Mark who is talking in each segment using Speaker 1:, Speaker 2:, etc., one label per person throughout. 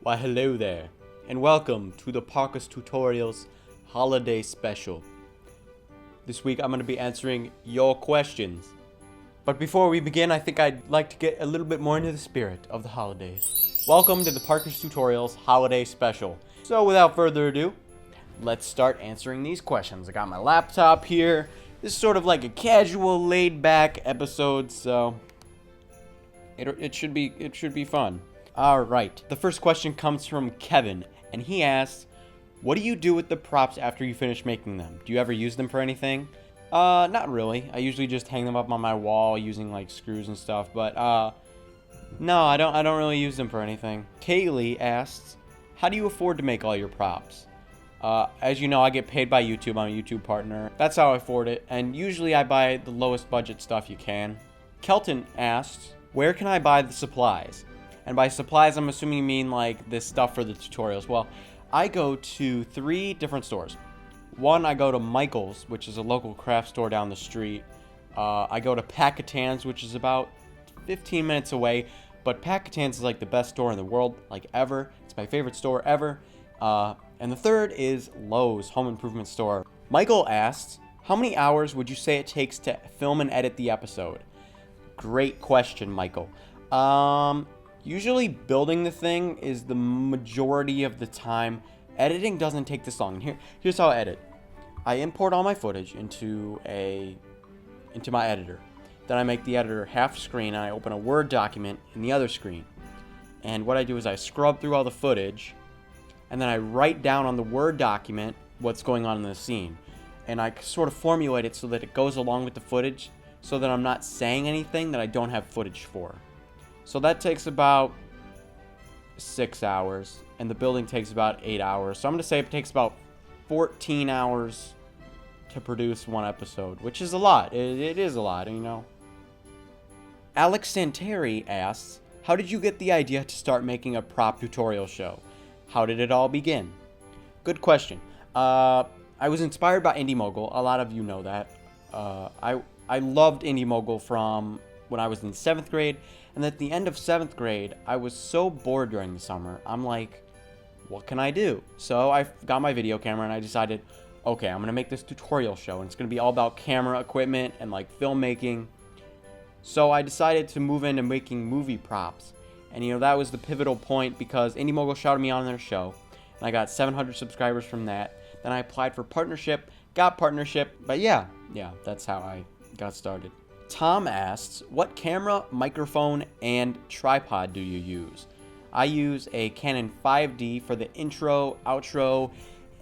Speaker 1: Why hello there, and welcome to the Parker's Tutorials Holiday Special. This week I'm going to be answering your questions. But before we begin, I think I'd like to get a little bit more into the spirit of the holidays. Welcome to the Parker's Tutorials Holiday Special. So without further ado, let's start answering these questions. I got my laptop here. This is sort of like a casual, laid-back episode, so it should be fun. Alright, the first question comes from Kevin, and he asks, what do you do with the props after you finish making them? Do you ever use them for anything? Not really. I usually just hang them up on my wall using like screws and stuff, but no, I don't really use them for anything. Kaylee asks, how do you afford to make all your props? As you know, I get paid by YouTube. I'm a YouTube partner. That's how I afford it, and usually I buy the lowest budget stuff you can. Kelton asks, where can I buy the supplies? And by supplies, I'm assuming you mean like this stuff for the tutorials. Well, I go to 3 different stores. One, I go to Michael's, which is a local craft store down the street. I go to Packatans, which is about 15 minutes away. But Packatans is like the best store in the world, like ever. It's my favorite store ever. And the third is Lowe's Home Improvement Store. Michael asks, how many hours would you say it takes to film and edit the episode? Great question, Michael. Usually building the thing is the majority of the time. Editing doesn't take this long. And here's how I edit. I import all my footage into my editor. Then I make the editor half screen and I open a Word document in the other screen. And what I do is I scrub through all the footage and then I write down on the Word document what's going on in the scene. And I sort of formulate it so that it goes along with the footage so that I'm not saying anything that I don't have footage for. So that takes about 6 hours, and the building takes about 8 hours. So I'm going to say it takes about 14 hours to produce one episode, which is a lot. It is a lot, you know. Alex Santeri asks, how did you get the idea to start making a prop tutorial show? How did it all begin? Good question. I was inspired by IndieMogul. A lot of you know that. I loved IndieMogul from when I was in 7th grade. And at the end of 7th grade, I was so bored during the summer. I'm like, what can I do? So I got my video camera and I decided, okay, I'm going to make this tutorial show. And it's going to be all about camera equipment and like filmmaking. So I decided to move into making movie props. And you know, that was the pivotal point because IndieMogul shouted me on their show. And I got 700 subscribers from that. Then I applied for partnership, got partnership. But yeah, that's how I got started. Tom asks, what camera, microphone, and tripod do you use? I use a Canon 5D for the intro, outro,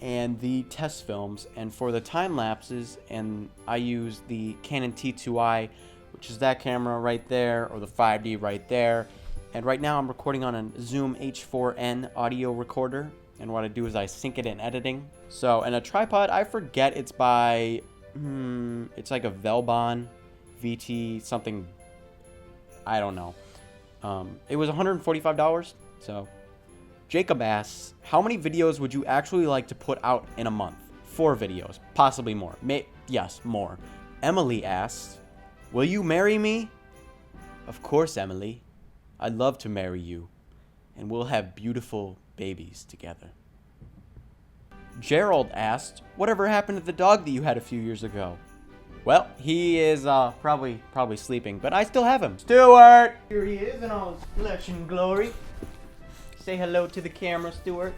Speaker 1: and the test films. And for the time lapses, and I use the Canon T2i, which is that camera right there, or the 5D right there. And right now I'm recording on a Zoom H4n audio recorder. And what I do is I sync it in editing. So, and a tripod, I forget it's by, it's like a Velbon VT something, I don't know. It was $145, so. Jacob asks, how many videos would you actually like to put out in a month? 4 videos, possibly more. Yes, more. Emily asks, will you marry me? Of course, Emily. I'd love to marry you, and we'll have beautiful babies together. Gerald asked, whatever happened to the dog that you had a few years ago? Well, he is probably sleeping, but I still have him. Stuart! Here he is in all his flesh and glory. Say hello to the camera, Stuart.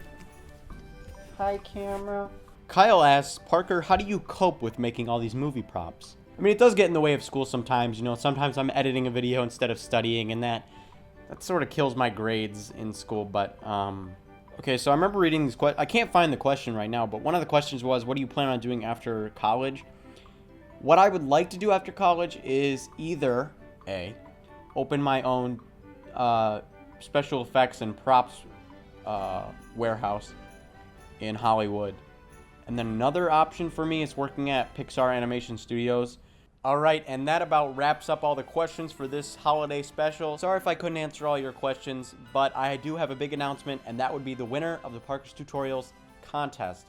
Speaker 1: Hi, camera. Kyle asks, Parker, how do you cope with making all these movie props? I mean, it does get in the way of school sometimes. You know, sometimes I'm editing a video instead of studying, and that sort of kills my grades in school, but, okay, so I remember reading these questions. I can't find the question right now, but one of the questions was, what do you plan on doing after college? What I would like to do after college is either, A, open my own special effects and props warehouse in Hollywood. And then another option for me is working at Pixar Animation Studios. Alright, and that about wraps up all the questions for this holiday special. Sorry if I couldn't answer all your questions, but I do have a big announcement, and that would be the winner of the Parker's Tutorials contest.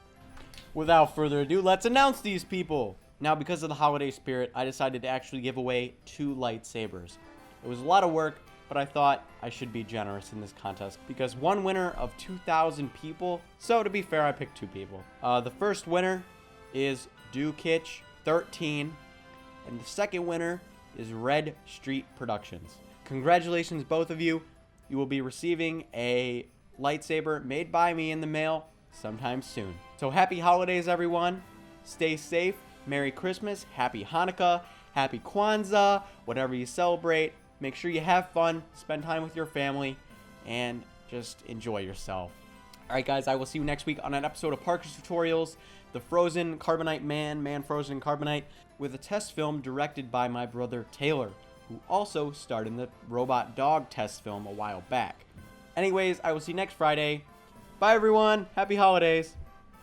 Speaker 1: Without further ado, let's announce these people! Now, because of the holiday spirit, I decided to actually give away 2 lightsabers. It was a lot of work, but I thought I should be generous in this contest because one winner of 2,000 people. So to be fair, I picked 2 people. The first winner is Dukitch13, and the second winner is Red Street Productions. Congratulations, both of you. You will be receiving a lightsaber made by me in the mail sometime soon. So happy holidays, everyone. Stay safe. Merry Christmas. Happy Hanukkah. Happy Kwanzaa. Whatever you celebrate. Make sure you have fun. Spend time with your family. And just enjoy yourself. Alright guys, I will see you next week on an episode of Parker's Tutorials, The Frozen Carbonite Man Frozen in Carbonite, with a test film directed by my brother Taylor, who also starred in the Robot Dog test film a while back. Anyways, I will see you next Friday. Bye everyone, happy holidays!